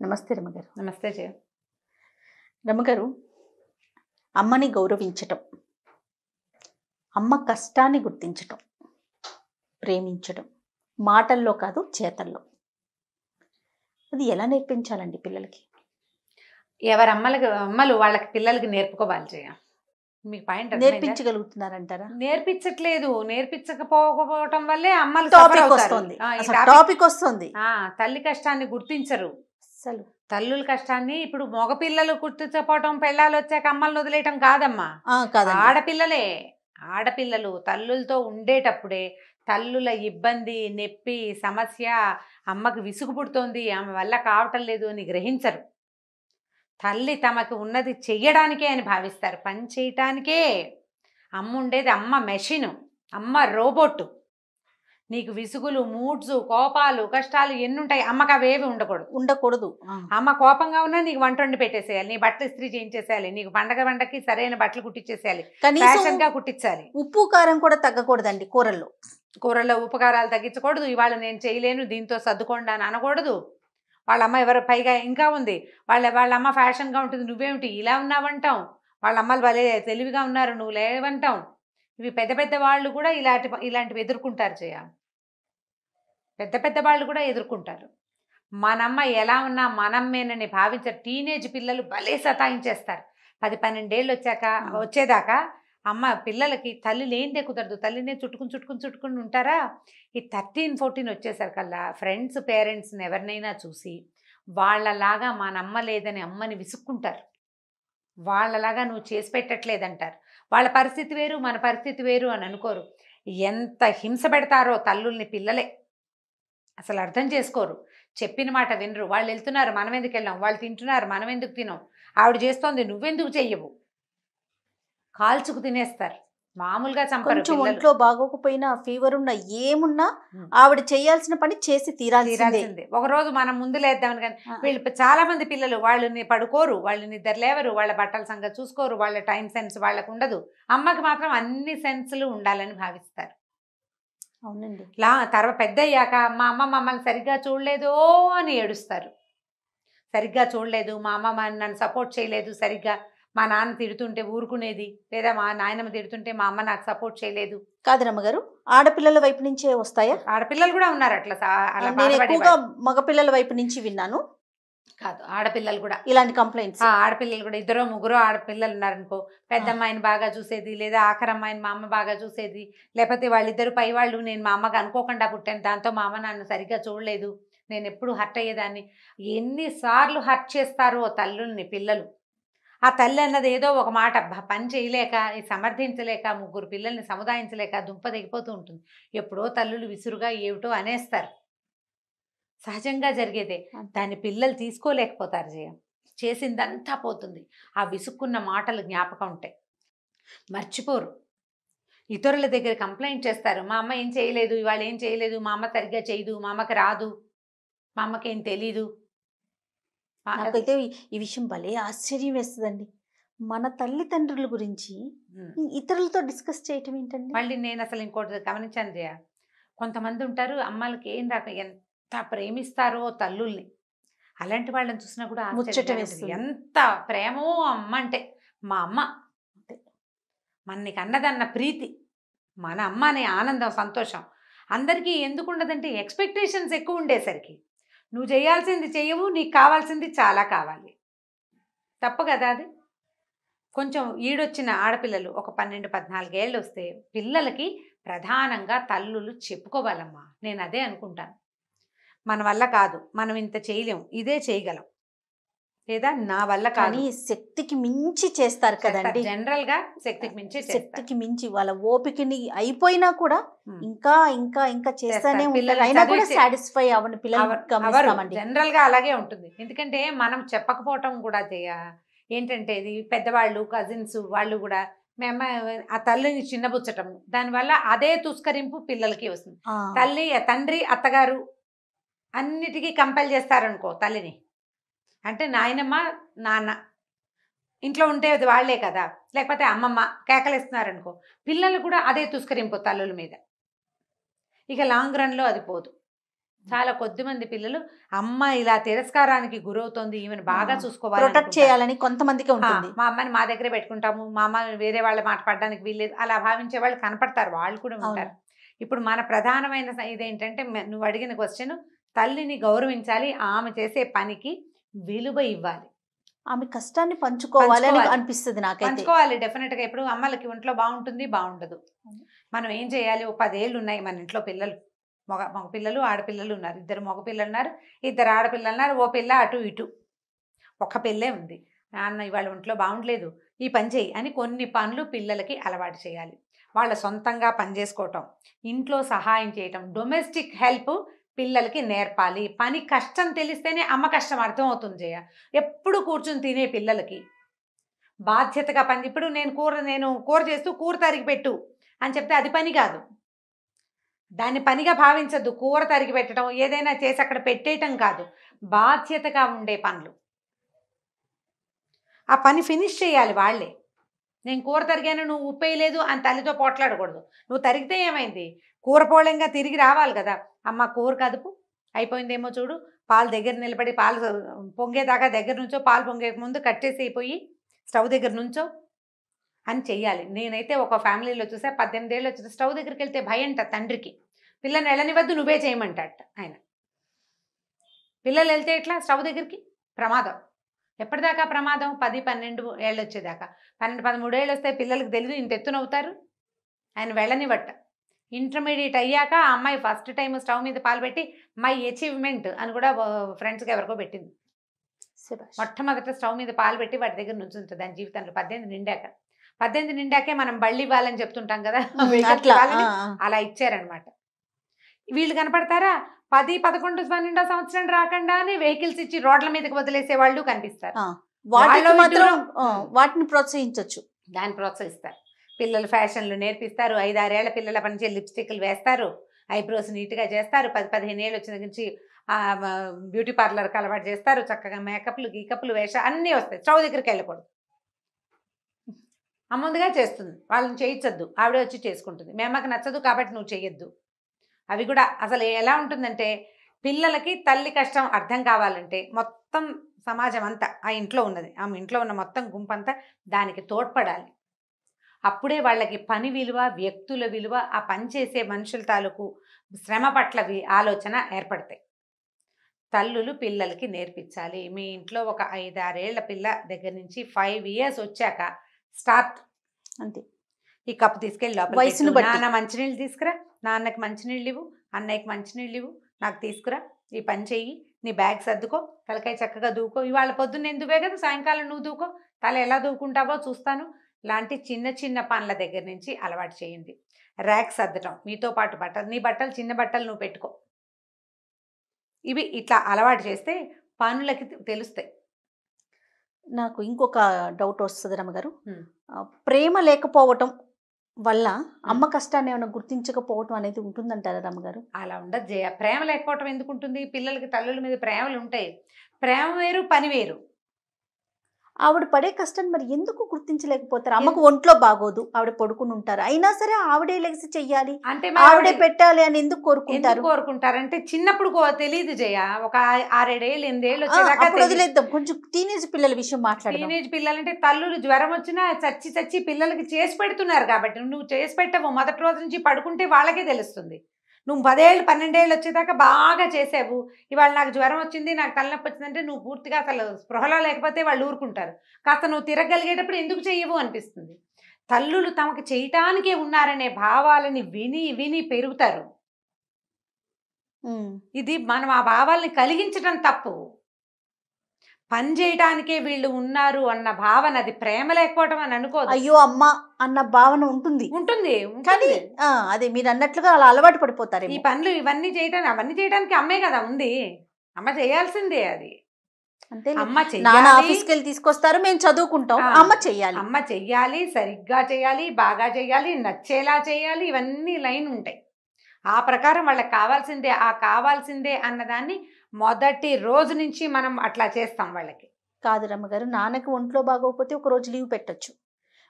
నమస్తే రమ్మగారు. నమస్తే జయ. రమ్మగారు, అమ్మని గౌరవించటం, అమ్మ కష్టాన్ని గుర్తించటం, ప్రేమించటం మాటల్లో కాదు చేతల్లో. అది ఎలా నేర్పించాలండి పిల్లలకి? ఎవరి అమ్మలు వాళ్ళకి పిల్లలకి నేర్పుకోవాలి జయ. మీకు పాయింట్ నేర్పించగలుగుతున్నారంటారా? నేర్పించట్లేదు. నేర్పించకపోవటం వల్లే అమ్మలు టాపిక్ వస్తుంది. తల్లి కష్టాన్ని గుర్తించరు. అసలు తల్లుల కష్టాన్ని ఇప్పుడు మగపిల్లలు గుర్తించకపోవటం, పెళ్ళాలు వచ్చాక అమ్మల్ని వదిలేయటం కాదమ్మా. ఆడపిల్లలు తల్లులతో ఉండేటప్పుడే తల్లుల ఇబ్బంది, నొప్పి, సమస్య, అమ్మకి విసుగు పుడుతోంది, ఆమె వల్ల కావటం లేదు అని గ్రహించరు. తల్లి తమకు ఉన్నది చెయ్యడానికే అని భావిస్తారు, పని చేయటానికే. అమ్మ ఉండేది అమ్మ మెషిను, అమ్మ రోబోట్. నీకు విసుగులు, మూడ్స్, కోపాలు, కష్టాలు ఎన్నుంటాయి, అమ్మకి అవేవి ఉండకూడదు. అమ్మ కోపంగా ఉన్నా నీకు వంట వండి పెట్టేసేయాలి, నీ బట్టలు ఇస్త్రీ చేయించేసేయాలి, నీకు పండగకి సరైన బట్టలు కుట్టించేసేయాలి, ఫ్యాషన్ గా కుట్టించాలి. ఉప్పు కారం కూడా తగ్గకూడదండి. కూరల్లో ఉప్పు కారాలు తగ్గించకూడదు. ఇవాళ నేను చేయలేను, దీంతో సర్దుకోండి అని అనకూడదు. వాళ్ళ అమ్మ ఎవరు పైగా ఇంకా ఉంది, వాళ్ళ అమ్మ ఫ్యాషన్గా ఉంటుంది, నువ్వేమిటి ఇలా ఉన్నావంటాం. వాళ్ళ అమ్మలు భలే తెలివిగా ఉన్నారు, నువ్వు లేవంటాం. ఇవి పెద్ద పెద్ద వాళ్ళు కూడా ఇలాంటివి ఎదుర్కొంటారు జయ. పెద్ద వాళ్ళు కూడా ఎదుర్కొంటారు. మనమ్మ ఎలా ఉన్నా మనమ్మేనని భావించారు. టీనేజ్ పిల్లలు భలే సతాయించేస్తారు. 10-12 వచ్చేదాకా అమ్మ పిల్లలకి తల్లి లేనిదే కుదరదు. తల్లినే చుట్టుకుని ఉంటారా. ఈ 13-14 వచ్చేసరికల్లా ఫ్రెండ్స్, పేరెంట్స్ని ఎవరినైనా చూసి వాళ్ళలాగా మనమ్మ లేదని అమ్మని విసుక్కుంటారు. వాళ్ళలాగా నువ్వు చేసి పెట్టట్లేదంటారు. వాళ్ళ పరిస్థితి వేరు, మన పరిస్థితి వేరు అని అనుకోరు. ఎంత హింస పెడతారో తల్లుల్ని పిల్లలే. అసలు అర్థం చేసుకోరు, చెప్పిన మాట వినరు. వాళ్ళు వెళ్తున్నారు, మనం ఎందుకు వెళ్ళాం, వాళ్ళు తింటున్నారు, మనం ఎందుకు తినాం, ఆవిడ చేస్తోంది నువ్వెందుకు చెయ్యవు, కాల్చుకు తినేస్తారు. మామూలుగా చంపరు. ఒంట్లో బాగోకపోయినా, ఫీవర్ ఉన్నా, ఏమున్నా ఆవిడ చేయాల్సిన పని చేసి తీరాల్సిందే. ఒకరోజు మనం ముందు లేద్దామని. కానీ వీళ్ళు చాలా మంది పిల్లలు వాళ్ళని పడుకోరు, వాళ్ళు నిద్ర లేవరు, వాళ్ళ బట్టల సంగతి చూసుకోరు, వాళ్ళ టైం సెన్స్ వాళ్ళకు ఉండదు. అమ్మకి మాత్రం అన్ని సెన్స్లు ఉండాలని భావిస్తారు. అవునండి. తర్వాత పెద్ద అయ్యాక మా అమ్మ మమ్మల్ని సరిగ్గా చూడలేదు అని ఏడుస్తారు. సరిగ్గా చూడలేదు, మా అమ్మ నన్ను సపోర్ట్ చేయలేదు సరిగ్గా, మా నాన్న తిడుతుంటే ఊరుకునేది, లేదా మా నాయనమ్మ తిడుతుంటే మా అమ్మ నాకు సపోర్ట్ చేయలేదు. కాదు రమ్మగారు, ఆడపిల్లల వైపు నుంచే వస్తాయా? ఆడపిల్లలు కూడా ఉన్నారు అట్లా. మగపిల్లల వైపు నుంచి విన్నాను. కాదు, ఆడపిల్లలు కూడా ఇలాంటి కంప్లైంట్స్. ఆడపిల్లలు కూడా 2-3 ఆడపిల్లలు ఉన్నారనుకో, పెద్ద అమ్మాయిని బాగా చూసేది, లేదా ఆఖరి అమ్మాయిని మా అమ్మ బాగా చూసేది, లేకపోతే వాళ్ళిద్దరు పై వాళ్ళు నేను మా అమ్మకి అనుకోకుండా పుట్టాను, దాంతో మా అమ్మ నన్ను సరిగ్గా చూడలేదు, నేను ఎప్పుడు హర్ట్ అయ్యేదాన్ని. ఎన్నిసార్లు హర్ట్ చేస్తారో తల్లుల్ని పిల్లలు. ఆ తల్లి అన్నది ఏదో ఒక మాట పని చేయలేక, సమర్థించలేక, 3 పిల్లల్ని సముదాయించలేక దుంప దిగిపోతూ ఉంటుంది. ఎప్పుడో తల్లులు విసురుగా ఏమిటో అనేస్తారు. సహజంగా జరిగేదే. దాన్ని పిల్లలు తీసుకోలేకపోతారు జయ. చేసిందంతా పోతుంది. ఆ విసుక్కున్న మాటలు జ్ఞాపకం ఉంటాయి, మర్చిపోరు. ఇతరుల దగ్గర కంప్లైంట్ చేస్తారు, మా అమ్మ ఏం చేయలేదు, ఇవాళ ఏం చేయలేదు, మా అమ్మ సరిగ్గా చేయదు, మా అమ్మకి రాదు, మా అమ్మకి ఏం తెలీదు. నాకైతే ఈ విషయం భలే ఆశ్చర్యం వేస్తుందండి. మన తల్లిదండ్రుల గురించి ఇతరులతో డిస్కస్ చేయటం ఏంటండి? మళ్ళీ నేను అసలు ఇంకోటి గమనించాను జయ, కొంతమంది ఉంటారు అమ్మలకి ఏం రాక ఎంత ప్రేమిస్తారో తల్లుల్ని. అలాంటి వాళ్ళని చూసినా కూడా ముచ్చట వేస్తుంది. ఎంత ప్రేమో అమ్మ అంటే. మా అమ్మ మనకి అన్నదన్న ప్రీతి, మన అమ్మ అనే ఆనందం, సంతోషం అందరికీ ఎందుకు ఉండదంటే ఎక్స్పెక్టేషన్స్ ఎక్కువ ఉండేసరికి. నువ్వు చేయాల్సింది చెయ్యవు, నీకు కావాల్సింది చాలా కావాలి. తప్పు కదా అది. కొంచెం ఈడొచ్చిన ఆడపిల్లలు ఒక 12-14 ఏళ్ళు వస్తే పిల్లలకి ప్రధానంగా తల్లులు చెప్పుకోవాలమ్మా. నేను అదే అనుకుంటాను. మన వల్ల కాదు, మనం ఇంత చేయలేం, ఇదే చేయగలం, లేదా నా వల్ల కాదు. శక్తికి మించి చేస్తారు కదండి. జనరల్ గా శక్తికి మించి వాళ్ళ ఓపికని అయిపోయినా కూడా ఇంకా ఇంకా ఇంకా చేస్తానే ఉంటారు. అయినా కూడా సాటిస్ఫై అవ్వని పిల్లలు జనరల్ గా అలాగే ఉంటుంది. ఎందుకంటే మనం చెప్పకపోవటం కూడా ఏంటంటే ఇది పెద్దవాళ్ళు, కజిన్స్ వాళ్ళు కూడా మేము ఆ తల్లిని చిన్నబుచ్చటం, దానివల్ల అదే తుస్కరింపు పిల్లలకి వస్తుంది. తండ్రి, అత్తగారు అన్నిటికీ కంపెల్ చేస్తారనుకో తల్లిని, అంటే నాయనమ్మ, నాన్న ఇంట్లో ఉంటే అది వాళ్లే కదా, లేకపోతే అమ్మమ్మ కేకలేస్తున్నారనుకో, పిల్లలు కూడా అదే తుస్కరింపు తల్లుల మీద. ఇక లాంగ్ రన్లో అది పోదు. చాలా కొద్ది మంది పిల్లలు అమ్మ ఇలా తిరస్కారానికి గురవుతోంది, ఈమెను బాగా చూసుకోవాలి ప్రొటెక్ట్ అనుకుంటారు. చేయాలని కొంతమందికి ఉంటుంది. మా అమ్మని మా దగ్గరే పెట్టుకుంటాము, మా అమ్మ వేరే వాళ్ళ మాట పడడానికి వీల్లేదు అలా భావించే వాళ్ళు కనపడతారు, వాళ్ళు కూడా ఉంటారు. ఇప్పుడు మన ప్రధానమైన ఇదేంటంటే నువ్వు అడిగిన క్వశ్చన్, తల్లిని గౌరవించాలి, ఆమె చేసే పనికి విలువ ఇవ్వాలి, ఆమె కష్టాన్ని పంచుకోవాలి అని అనిపిస్తుంది నాకైతే. పంచుకోవాలి డెఫినెట్ గా. ఇప్పుడు అమ్మలకి ఒంట్లో బాగుంటుంది, బాగుండదు, మనం ఏం చేయాలి? ఒక 10 ఏళ్ళు ఉన్నాయి మన ఇంట్లో, పిల్లలు మగ పిల్లలు ఆడపిల్లలు ఉన్నారు, 2 మగ పిల్లలు ఉన్నారు, 2 ఆడపిల్లలు ఉన్నారు, ఓ పిల్ల అటు ఇటు, ఒక పిల్లే ఉంది. నాన్న ఇవాళ ఒంట్లో బాగుండలేదు, ఈ పని చేయి అని కొన్ని పనులు పిల్లలకి అలవాటు చేయాలి. వాళ్ళ సొంతంగా పని చేసుకోవటం, ఇంట్లో సహాయం చేయటం, డొమెస్టిక్ హెల్ప్ పిల్లలకి నేర్పాలి. పని కష్టం తెలిస్తేనే అమ్మ కష్టం అర్థం అవుతుంది జయ. ఎప్పుడు కూర్చుని తినే పిల్లలకి బాధ్యతగా పని. ఇప్పుడు నేను కూర చేస్తూ కూర తరిగి పెట్టు అని చెప్తే అది పని కాదు, దాన్ని పనిగా భావించద్దు. కూర తరిగి పెట్టడం, ఏదైనా చేసి అక్కడ పెట్టేయటం కాదు, బాధ్యతగా ఉండే పనులు. ఆ పని ఫినిష్ చేయాలి వాళ్ళే. నేను కూర తరిగాను, నువ్వు ఉప్పేయలేదు అని తల్లితో పోట్లాడకూడదు. నువ్వు తరిగితే ఏమైంది, కూర పోలంగా తిరిగి రావాలి కదా. అమ్మ కూర కదుపు, అయిపోయిందేమో చూడు, పాలు దగ్గర నిలబడి పాలు పొంగేదాకా దగ్గర నుంచో, పాలు పొంగే ముందు కట్టేసి అయిపోయి స్టవ్ దగ్గర నుంచో అని చెయ్యాలి. నేనైతే ఒక ఫ్యామిలీలో చూసా, 18 ఏళ్ళు వచ్చిన స్టవ్ దగ్గరికి వెళ్తే భయంట తండ్రికి, పిల్లని వెళ్ళనివద్దు నువ్వే చేయమంటాట ఆయన. పిల్లలు వెళ్తే ఎట్లా స్టవ్ దగ్గరికి, ప్రమాదం. ఎప్పటిదాకా ప్రమాదం? 10-12 ఏళ్ళు వచ్చేదాకా. 12-13 ఏళ్ళు వస్తే పిల్లలకి తెలియదు, ఇంత ఎత్తునవుతారు. ఆయన వెళ్ళనివట్ట. ఇంటర్మీడియట్ అయ్యాక ఆ అమ్మాయి ఫస్ట్ టైం స్టవ్ మీద పాలు పెట్టి మై అచీవ్మెంట్ అని కూడా ఫ్రెండ్స్కి ఎవరికో పెట్టింది. మొట్టమొదట స్టవ్ మీద పాలు పెట్టి వాటి దగ్గర నుంచి ఉంటుంది దాని జీవితంలో. 18 నిండాకే మనం బళ్ళు ఇవ్వాలని చెప్తుంటాం కదా, అలా ఇచ్చారనమాట. వీళ్ళు కనపడతారా? 10, 11, 12 సంవత్సరం రాకుండానే వెహికల్స్ ఇచ్చి రోడ్ల మీదకి వదిలేసే వాళ్ళు కనిపిస్తారు. వాటిని ప్రోత్సహించవచ్చు, దాన్ని ప్రోత్సహిస్తారు. పిల్లలు ఫ్యాషన్లు నేర్పిస్తారు, 5-6 ఏళ్ల పిల్లల పనిచే లిప్స్టిక్లు వేస్తారు, ఐబ్రోస్ నీట్గా చేస్తారు, 10-15 ఏళ్ళు వచ్చిన నుంచి బ్యూటీ పార్లర్కి అలవాటు చేస్తారు, చక్కగా మేకప్లు గీకప్లు వేష అన్నీ వస్తాయి. స్టవ్ దగ్గరికి వెళ్ళకూడదు, అమ్ముందుగా చేస్తుంది, వాళ్ళని చేయించద్దు, ఆవిడే వచ్చి చేసుకుంటుంది. మీ అమ్మకి నచ్చదు కాబట్టి నువ్వు చేయొద్దు. అవి కూడా అసలు ఎలా ఉంటుందంటే, పిల్లలకి తల్లి కష్టం అర్థం కావాలంటే మొత్తం సమాజం అంతా, ఆ ఇంట్లో ఉన్నది, ఆమె ఇంట్లో ఉన్న మొత్తం గుంపంతా దానికి తోడ్పడాలి. అప్పుడే వాళ్ళకి పని విలువ, వ్యక్తుల విలువ, ఆ పని చేసే మనుషుల తాలూకు శ్రమ పట్ల ఆలోచన ఏర్పడతాయి. తల్లులు పిల్లలకి నేర్పించాలి. మీ ఇంట్లో ఒక 5-6 ఏళ్ల పిల్ల దగ్గర నుంచి 5 years వచ్చాక స్టార్ట్. అంతే. ఈ కప్పు తీసుకెళ్ళి వయసును బట్టి, నాన్న మంచినీళ్ళు తీసుకురా, నాన్నకి మంచినీళ్ళు ఇవ్వు, అన్నయ్యకి మంచినీళ్ళు ఇవ్వు, నాకు తీసుకురా, ఈ పని చెయ్యి, నీ బ్యాగ్ సర్దుకో, తలకాయ చక్కగా దూకో, ఇవాళ పొద్దున్న నేను దువ్వే కదా, సాయంకాలం నువ్వు దూకో, తల ఎలా దూకుంటావో చూస్తాను, లాంటి చిన్న చిన్న పనుల దగ్గర నుంచి అలవాటు చేయండి. ర్యాక్ సర్దటం, మీతో పాటు బట్టలు, నీ బట్టలు చిన్న బట్టలు నువ్వు పెట్టుకో, ఇవి ఇట్లా అలవాటు చేస్తే పనులకి తెలుస్తాయి. నాకు ఇంకొక డౌట్ వస్తుంది రమ్మగారు, ప్రేమ లేకపోవటం వల్ల అమ్మ కష్టాన్ని ఏమైనా గుర్తించకపోవటం అనేది ఉంటుందంటారా రమ్మగారు? అలా ఉండదు జయ. ప్రేమ లేకపోవటం ఎందుకు ఉంటుంది? పిల్లలకి తల్లుల మీద ప్రేమలు ఉంటాయి. ప్రేమ వేరు, పని వేరు. ఆవిడ పడే కష్టాన్ని మరి ఎందుకు గుర్తించలేకపోతారు? అమ్మకు ఒంట్లో బాగోదు, ఆవిడ పడుకుని ఉంటారు, అయినా సరే ఆవిడే లెగిసి చెయ్యాలి, అంటే ఆవిడే పెట్టాలి అని ఎందుకు కోరుకుంటారంటే చిన్నప్పుడు తెలియదు జయ. ఒక 6-7 ఏళ్ళు 8 ఏళ్ళు వచ్చేదాకా వదిలేద్దాం. కొంచెం టీనేజ్ పిల్లల విషయం మాట్లాడదాం. టీనేజ్ పిల్లలంటే తల్లులు జ్వరం వచ్చినా చచ్చి పిల్లలకి చేసి పెడుతున్నారు కాబట్టి, నువ్వు చేసి పెట్టవు, మొదటి రోజు నుంచి పడుకుంటే వాళ్ళకే తెలుస్తుంది. నువ్వు 10 ఏళ్ళు 12 ఏళ్ళు వచ్చేదాకా బాగా చేసావు, ఇవాళ నాకు జ్వరం వచ్చింది, నాకు తలనొప్పి వచ్చిందంటే నువ్వు పూర్తిగా అసలు స్పృహలో లేకపోతే వాళ్ళు ఊరుకుంటారు. కాస్త నువ్వు తిరగలిగేటప్పుడు ఎందుకు చెయ్యవు అనిపిస్తుంది. తల్లులు తమకు చేయటానికే ఉన్నారనే భావాలని విని విని పెరుగుతారు. ఇది మనం ఆ భావాల్ని కలిగించడం తప్పు. పని చేయడానికే వీళ్ళు ఉన్నారు అన్న భావన, అది ప్రేమ లేకపోవటం అని అనుకోదు. అయ్యో అమ్మ అన్న భావన ఉంటుంది కానీ అదే మీరు అన్నట్లుగా అలా అలవాటు పడిపోతారు. ఈ పనులు అవన్నీ చేయడానికి అమ్మే కదా ఉంది, అమ్మ చేయాల్సిందే. అది అంతే. అమ్మ చెయ్యాలి, ఆఫీస్కి వెళ్ళి తీసుకొస్తారు, మేము చదువుకుంటాం, అమ్మ చెయ్యాలి, సరిగ్గా చేయాలి, బాగా చేయాలి, నచ్చేలా చేయాలి, ఇవన్నీ లైన్ ఉంటాయి. ఆ ప్రకారం వాళ్ళకి కావాల్సిందే అన్నదాన్ని మొదటి రోజు నుంచి మనం అట్లా చేస్తాం వాళ్ళకి. కాదు రమ్మగారు, నాన్నకి ఒంట్లో బాగోకపోతే ఒక రోజు లీవ్ పెట్టచ్చు,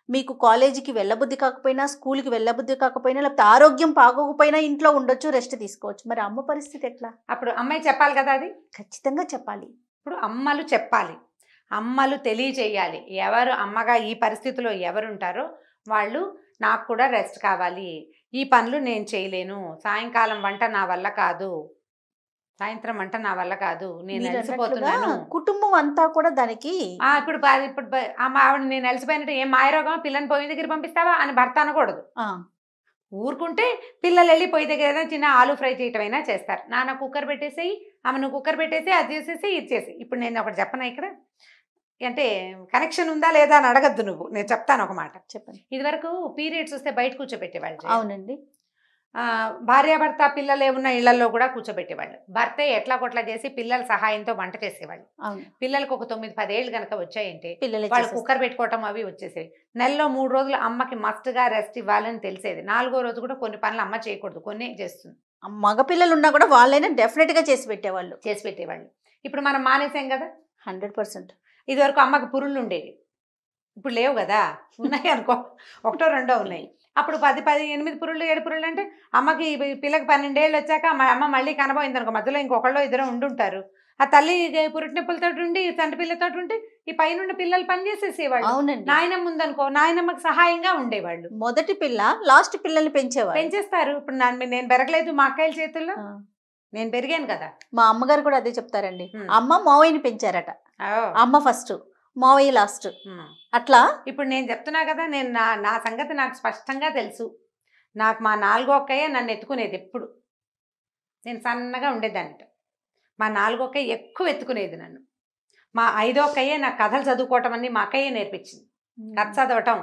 మీకు కాలేజీకి వెళ్ళబుద్ధి కాకపోయినా, స్కూల్కి వెళ్ళబుద్ధి కాకపోయినా, లేకపోతే ఆరోగ్యం బాగోకపోయినా ఇంట్లో ఉండొచ్చు, రెస్ట్ తీసుకోవచ్చు. మరి అమ్మ పరిస్థితి ఎట్లా? అప్పుడు అమ్మాయి చెప్పాలి కదా అది. ఖచ్చితంగా చెప్పాలి. ఇప్పుడు అమ్మలు చెప్పాలి, అమ్మలు తెలియచేయాలి. ఎవరు అమ్మగా ఈ పరిస్థితిలో ఎవరుంటారో వాళ్ళు నాకు కూడా రెస్ట్ కావాలి, ఈ పనులు నేను చేయలేను, సాయంకాలం వంట నా వల్ల కాదు, సాయంత్రం వంట నా వల్ల కాదు, నేను మీరు అన్నట్లుగా అలసిపోతున్నాను. కుటుంబం అంతా కూడా దానికి ఇప్పుడు ఆవిడ నేను అలసిపోయినట్టు ఏం మాయరోగం పిల్లని పొయ్యి దగ్గర పంపిస్తావా అని భర్త అనకూడదు. ఆ, ఊరుకుంటే పిల్లలు వెళ్ళి పొయ్యి దగ్గర ఏదైనా చిన్న ఆలు ఫ్రై చేయటం అయినా చేస్తారు. నాన్న కుక్కర్ పెట్టేసేయి, ఆమె నువ్వు కుక్కర్ పెట్టేసి అది చేసేసి ఇది చేసి. ఇప్పుడు నేను ఒకటి చెప్పనా ఇక్కడ, అంటే కనెక్షన్ ఉందా లేదా అని అడగద్దు నువ్వు, నేను చెప్తాను ఒక మాట. చెప్పండి. ఇదివరకు పీరియడ్స్ వస్తే బయట కూర్చోబెట్టేవాళ్ళు. అవునండి. భార్యాభర్త పిల్లలు ఏమున్న ఇళ్లలో కూడా కూర్చోబెట్టేవాళ్ళు. భర్తే ఎట్లా కొట్లా చేసి పిల్లల సహాయంతో వంట చేసేవాళ్ళు. అవును, పిల్లలకు ఒక 9-10 ఏళ్ళు కనుక వచ్చాయంటే పిల్లలే వాళ్ళు చేసేస్తారు. కుక్కర్ పెట్టుకోవటం అవి వచ్చేసేవి. నెలలో 3 రోజులు అమ్మకి మస్ట్గా రెస్ట్ ఇవ్వాలని తెలిసేది. 4వ రోజు కూడా కొన్ని పనులు అమ్మ చేయకూడదు, కొన్ని చేస్తుంది. మగపిల్లలు ఉన్నా కూడా వాళ్ళైనా డెఫినెట్ గా చేసి పెట్టేవాళ్ళు. చేసి పెట్టేవాళ్ళు. ఇప్పుడు మనం మానేసాం కదా. 100%. ఇదివరకు అమ్మకి పురుళ్ళు ఉండేవి, ఇప్పుడు లేవు కదా. ఉన్నాయి అనుకో, 1-2 ఉన్నాయి. అప్పుడు 8 పురుళ్ళు 7 పురుళ్ళు అంటే అమ్మకి పిల్లకి 12 ఏళ్ళు వచ్చాక అమ్మ మళ్ళీ కనబోయింది అనుకో, మధ్యలో ఇంకొకళ్ళు ఇద్దరు ఉండుంటారు. ఆ తల్లి పురుటి నొప్పులతో ఉండి తండ్రి పిల్లతో ఉంటే ఈ పైనుండి పిల్లలు పని చేసేసేవాళ్ళు. అవునండి. నాయనమ్మ ఉందనుకో, నాయనమ్మకి సహాయంగా ఉండేవాళ్ళు. మొదటి పిల్ల లాస్ట్ పిల్లల్ని పెంచేవాళ్ళు. పెంచేస్తారు. ఇప్పుడు నేను పెరగలేదు మా అక్కయ్యల చేతుల్లో, నేను పెరిగాను కదా. మా అమ్మగారు కూడా అదే చెప్తారండి. అమ్మ మావయ్యని పెంచారట. అమ్మ ఫస్ట్, మావయ్య లాస్ట్. అట్లా ఇప్పుడు నేను చెప్తున్నా కదా, నేను నా సంగతి నాకు స్పష్టంగా తెలుసు. నాకు మా 4వ అక్కయ్య నన్ను ఎత్తుకునేది ఎప్పుడు. నేను సన్నగా ఉండేదాన్నిట, మా 4వ అక్కయ్య ఎక్కువ ఎత్తుకునేది నన్ను. మా 5వ అక్కయ్య నాకు కథలు చదువుకోవటం అన్ని మా అక్కయ్య నేర్పించింది. కథ చదవటం,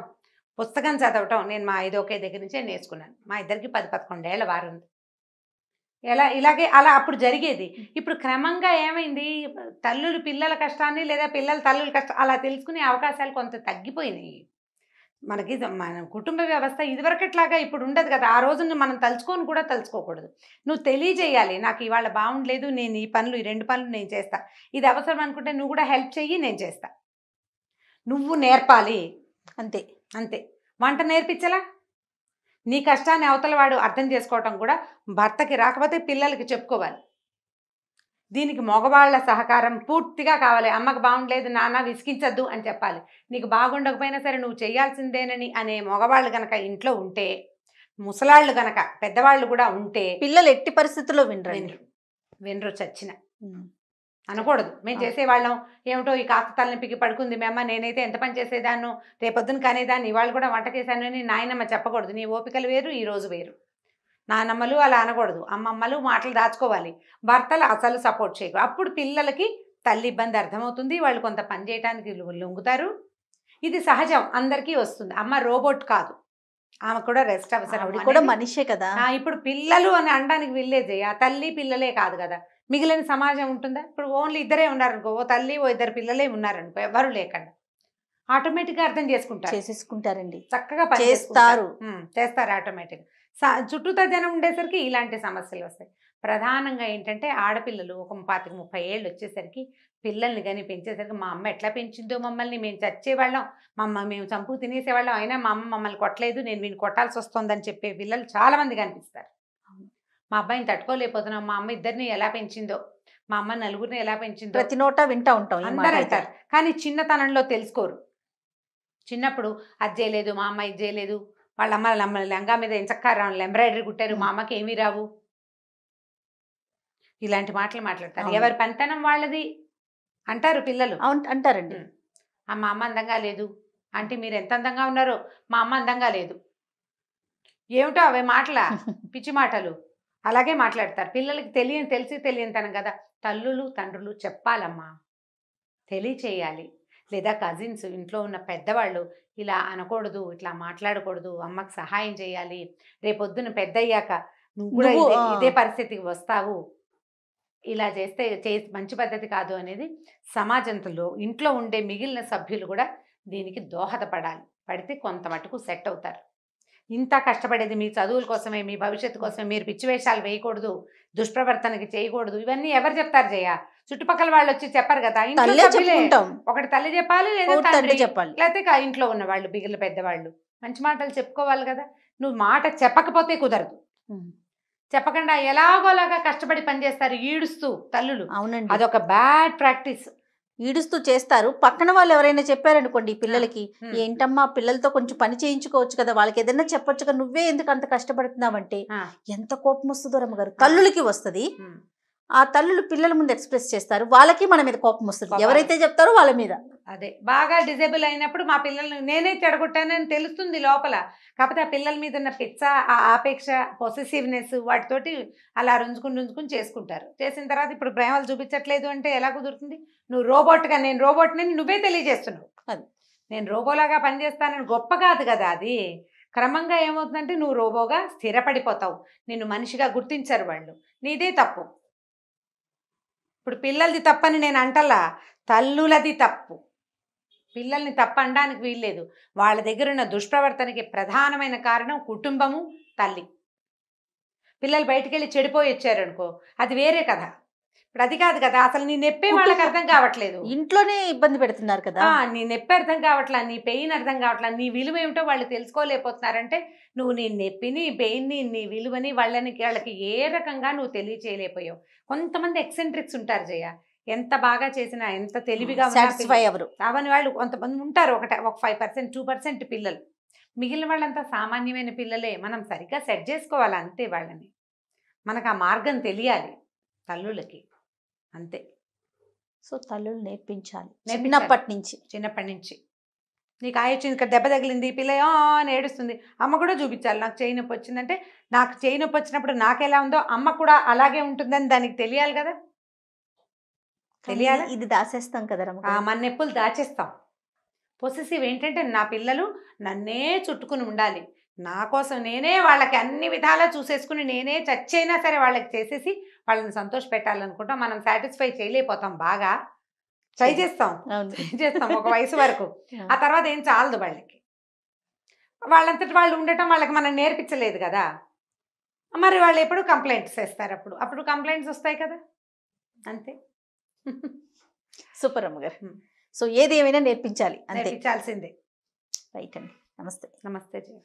పుస్తకం చదవటం నేను మా 5వ అక్కయ్య దగ్గర నుంచే నేర్చుకున్నాను. మా ఇద్దరికి 10-11 ఏళ్ల వారు ఉంది. ఇలాగే అలా అప్పుడు జరిగేది. ఇప్పుడు క్రమంగా ఏమైంది, తల్లులు పిల్లల కష్టాన్ని లేదా పిల్లల తల్లుల కష్టం అలా తెలుసుకునే అవకాశాలు కొంత తగ్గిపోయినాయి. మనకి మన కుటుంబ వ్యవస్థ ఇదివరకట్లాగా ఇప్పుడు ఉండదు కదా. ఆ రోజున మనం తలుచుకొని కూడా తలుచుకోకూడదు. నువ్వు తెలియజేయాలి, నాకు ఇవాళ బాగుండలేదు, నేను ఈ 2 పనులు నేను చేస్తా, ఇది అవసరం అనుకుంటే నువ్వు కూడా హెల్ప్ చెయ్యి, నేను చేస్తా. నువ్వు నేర్పాలి, అంతే అంతే. వంట నేర్పించలా, నీ కష్టాన్ని అవతల వాడు అర్థం చేసుకోవటం కూడా భర్తకి రాకపోతే పిల్లలకి చెప్పుకోవాలి. దీనికి మగవాళ్ళ సహకారం పూర్తిగా కావాలి. అమ్మకు బాగుండలేదు నాన్న విసిగించద్దు అని చెప్పాలి. నీకు బాగుండకపోయినా సరే నువ్వు చేయాల్సిందేనని అనే మగవాళ్ళు గనక ఇంట్లో ఉంటే, ముసలాళ్ళు గనక పెద్దవాళ్ళు కూడా ఉంటే పిల్లలు ఎట్టి పరిస్థితుల్లో వినరు చచ్చిన అనకూడదు. మేము చేసేవాళ్ళం ఏమిటో ఈ కాస్త తలనొప్పికి పడుకుంది మీ అమ్మ, నేనైతే ఎంత పని చేసేదాన్ని, రేపొద్దున కనేదాన్ని, ఇవాళ కూడా వంట చేశానని నాయనమ్మ చెప్పకూడదు. నీ ఓపికలు వేరు, ఈ రోజు వేరు. నానమ్మలు అలా అనకూడదు, అమ్మమ్మలు మాటలు దాచుకోవాలి, భర్తలు అసలు సపోర్ట్ చేయకూడదు. అప్పుడు పిల్లలకి తల్లి ఇబ్బంది అర్థమవుతుంది, వాళ్ళు కొంత పని చేయడానికి లొంగుతారు. ఇది సహజం, అందరికీ వస్తుంది. అమ్మ రోబోట్ కాదు, ఆమె కూడా రెస్ట్ అవసరం, కూడా మనిషే కదా. ఇప్పుడు పిల్లలు అని అనడానికి విల్లేజ్ ఆ తల్లి పిల్లలే కాదు కదా, మిగిలిన సమాజం ఉంటుందా? ఇప్పుడు ఓన్లీ ఇద్దరే ఉన్నారనుకో, ఓ తల్లి ఓ 2 పిల్లలే ఉన్నారనుకో, ఎవరు లేకుండా ఆటోమేటిక్గా అర్థం చేసేసుకుంటారండి, చక్కగా చేస్తారు ఆటోమేటిక్గా. చుట్టూతా జనం ఉండేసరికి ఇలాంటి సమస్యలు వస్తాయి. ప్రధానంగా ఏంటంటే ఆడపిల్లలు ఒక 25-30 ఏళ్ళు వచ్చేసరికి పిల్లల్ని కానీ పెంచేసరికి మా అమ్మ ఎట్లా పెంచిందో మమ్మల్ని, మేము చచ్చేవాళ్ళం, మేము చంపు తినేసేవాళ్ళం, అయినా మా అమ్మ మమ్మల్ని కొట్టలేదు, నేను వీడిని కొట్టాల్సి వస్తుందని చెప్పే పిల్లలు చాలామంది కనిపిస్తారు. మా అబ్బాయిని తట్టుకోలేకపోతున్నాం, మా అమ్మ ఇద్దరిని ఎలా పెంచిందో, మా అమ్మ నలుగురిని ఎలా పెంచిందో ప్రతి నోట వింటూ ఉంటాం, అందరూ అంటారు. కానీ చిన్నతనంలో తెలుసుకోరు. చిన్నప్పుడు అది చేయలేదు మా అమ్మ, ఇది చేయలేదు, వాళ్ళ అమ్మ లంగా మీద ఎంచక్కా ఎంబ్రాయిడరీ కుట్టారు, మా అమ్మకి ఏమీ రావు, ఇలాంటి మాటలు మాట్లాడతారు. ఎవరి పనితనం వాళ్ళది అంటారు పిల్లలు. అంటారండి. మా అమ్మ అందంగా లేదు అంటే మీరు ఎంత అందంగా ఉన్నారో, మా అమ్మ అందంగా లేదు, ఏమిటో అవే మాటలా, పిచ్చి మాటలు. అలాగే మాట్లాడతారు. పిల్లలకి తెలియని తనం కదా. తల్లులు తండ్రులు చెప్పాలమ్మా, తెలియచేయాలి. లేదా కజిన్స్, ఇంట్లో ఉన్న పెద్దవాళ్ళు ఇలా అనకూడదు, ఇట్లా మాట్లాడకూడదు, అమ్మకి సహాయం చేయాలి, రేపొద్దున పెద్దయ్యాక నువ్వు కూడా ఇదే పరిస్థితికి వస్తావు, ఇలా చేస్తే మంచి పద్ధతి కాదు అనేది సమాజంలో ఇంట్లో ఉండే మిగిలిన సభ్యులు కూడా దీనికి దోహదపడాలి. పడితే కొంత మటుకు సెట్ అవుతారు. ఇంత కష్టపడేది మీ చదువుల కోసమే, మీ భవిష్యత్తు కోసమే, మీరు పిచ్చి వేషాలు వేయకూడదు, దుష్ప్రవర్తనకి చేయకూడదు, ఇవన్నీ ఎవరు చెప్తారు జయ? చుట్టుపక్కల వాళ్ళు వచ్చి చెప్పరు కదా. ఇంట్లో తల్లే సభ్యులే. చెప్పుకుంటాం, ఒకటి తల్లి చెప్పాలి, లేదా ఒకటి తండ్రి తండ్రి, చెప్పాలి. లేకపోతే ఇంట్లో ఉన్న వాళ్ళు బిగిల పెద్దవాళ్ళు మంచి మాటలు చెప్పుకోవాలి కదా. నువ్వు మాట చెప్పకపోతే కుదరదు. చెప్పకుండా ఎలాగోలాగా కష్టపడి పనిచేస్తారు ఈడుస్తూ తల్లులు. అవునండి, అదొక బ్యాడ్ ప్రాక్టీస్. ఈడుస్తూ చేస్తారు. పక్కన వాళ్ళు ఎవరైనా చెప్పారనుకోండి పిల్లలకి, ఏంటమ్మా పిల్లలతో కొంచెం పని చేయించుకోవచ్చు కదా, వాళ్ళకి ఏదైనా చెప్పొచ్చు కదా, నువ్వే ఎందుకు అంత కష్టపడుతున్నావంటే ఎంత కోపం వస్తుందో రమ్మగారు. తల్లులకి వస్తుంది, ఆ తల్లులు పిల్లల ముందు ఎక్స్ప్రెస్ చేస్తారు, వాళ్ళకి మన మీద కోపం వస్తుంది, ఎవరైతే చెప్తారో వాళ్ళ మీద. అదే బాగా డిజేబుల్ అయినప్పుడు మా పిల్లల్ని నేనే చెడగొట్టానని తెలుస్తుంది లోపల. కాకపోతే ఆ పిల్లల మీద ఉన్న పిచ్చ, ఆ ఆపేక్ష, పొసెసివ్నెస్ వాటితోటి అలా రుంజుకుని చేసుకుంటారు. చేసిన తర్వాత ఇప్పుడు ప్రేమలు చూపించట్లేదు అంటే ఎలా కుదురుతుంది? నువ్వు రోబోట్గా, నేను రోబోట్ని నువ్వే తెలియజేస్తున్నావు. అది నేను రోబోలాగా పనిచేస్తానని గొప్ప కాదు కదా అది. క్రమంగా ఏమవుతుందంటే నువ్వు రోబోగా స్థిరపడిపోతావు, నిన్ను మనిషిగా గుర్తించరు వాళ్ళు. నీదే తప్పు. ఇప్పుడు పిల్లలది తప్పని నేను అంటలా, తల్లులది తప్పు. పిల్లల్ని తప్పు అనడానికి వీల్లేదు. వాళ్ళ దగ్గర ఉన్న దుష్ప్రవర్తనకి ప్రధానమైన కారణం కుటుంబము, తల్లి. పిల్లలు బయటికి వెళ్ళి చెడిపోయి వచ్చారు అనుకో, అది వేరే కథ. ఇప్పుడు అది కాదు కదా, అసలు నీ నొప్పి వాళ్ళకి అర్థం కావట్లేదు. ఇంట్లోనే ఇబ్బంది పెడుతున్నారు కదా. నీ నొప్పి అర్థం కావట్లా, నీ పెయిన్ అర్థం కావట్లా, నీ విలువ ఏమిటో వాళ్ళు తెలుసుకోలేకపోతున్నారంటే నువ్వు నీ నొప్పిని, పెయిన్ని, నీ విలువని వాళ్ళకి ఏ రకంగా నువ్వు తెలియచేయలేకపోయావు. కొంతమంది ఎక్సెంట్రిక్స్ ఉంటారు జయ, ఎంత బాగా చేసినా, ఎంత తెలివిగా సాటిస్ఫై ఎవరు అవని వాళ్ళు కొంతమంది ఉంటారు. ఒక 5%, 2% పిల్లలు. మిగిలిన వాళ్ళంతా సామాన్యమైన పిల్లలే. మనం సరిగ్గా సెట్ చేసుకోవాలి అంతే వాళ్ళని. మనకు ఆ మార్గం తెలియాలి తల్లులకి, అంతే. సో తల్లులు నేర్పించాలి చిన్నప్పటి నుంచి. నీకు ఆయోచన ఇక్కడ దెబ్బ తగిలింది, పిల్ల అని ఏడుస్తుంది, అమ్మ కూడా చూపించాలి. నాకు చేయి నొప్పి వచ్చిందంటే, నాకు చేయి నొప్పి వచ్చినప్పుడు నాకు ఎలా ఉందో అమ్మ కూడా అలాగే ఉంటుందని దానికి తెలియాలి కదా. తెలియాలి. ఇది దాచేస్తాం కదా మన నొప్పులు దాచేస్తాం. పొసెసివ్ ఏంటంటే నా పిల్లలు నన్నే చుట్టుకుని ఉండాలి, నా కోసం నేనే వాళ్ళకి అన్ని విధాలా చూసేసుకుని, నేనే చచ్చైనా సరే వాళ్ళకి చేసేసి వాళ్ళని సంతోష పెట్టాలనుకుంటాం. మనం సాటిస్ఫై చేయలేకపోతాం. బాగా ట్రై చేస్తాం ఒక వయసు వరకు. ఆ తర్వాత ఏం చాలదు వాళ్ళకి. వాళ్ళంతటి వాళ్ళు ఉండటం వాళ్ళకి మనం నేర్పించలేదు కదా. మరి వాళ్ళు ఎప్పుడు కంప్లైంట్స్ చేస్తారు, అప్పుడు కంప్లైంట్స్ వస్తాయి కదా, అంతే. సూపర్ అమ్మగారు. సో ఏది ఏమైనా నేర్పించాలి, నేర్పించాల్సిందే. రైట్ అండి. నమస్తే. నమస్తే జయ.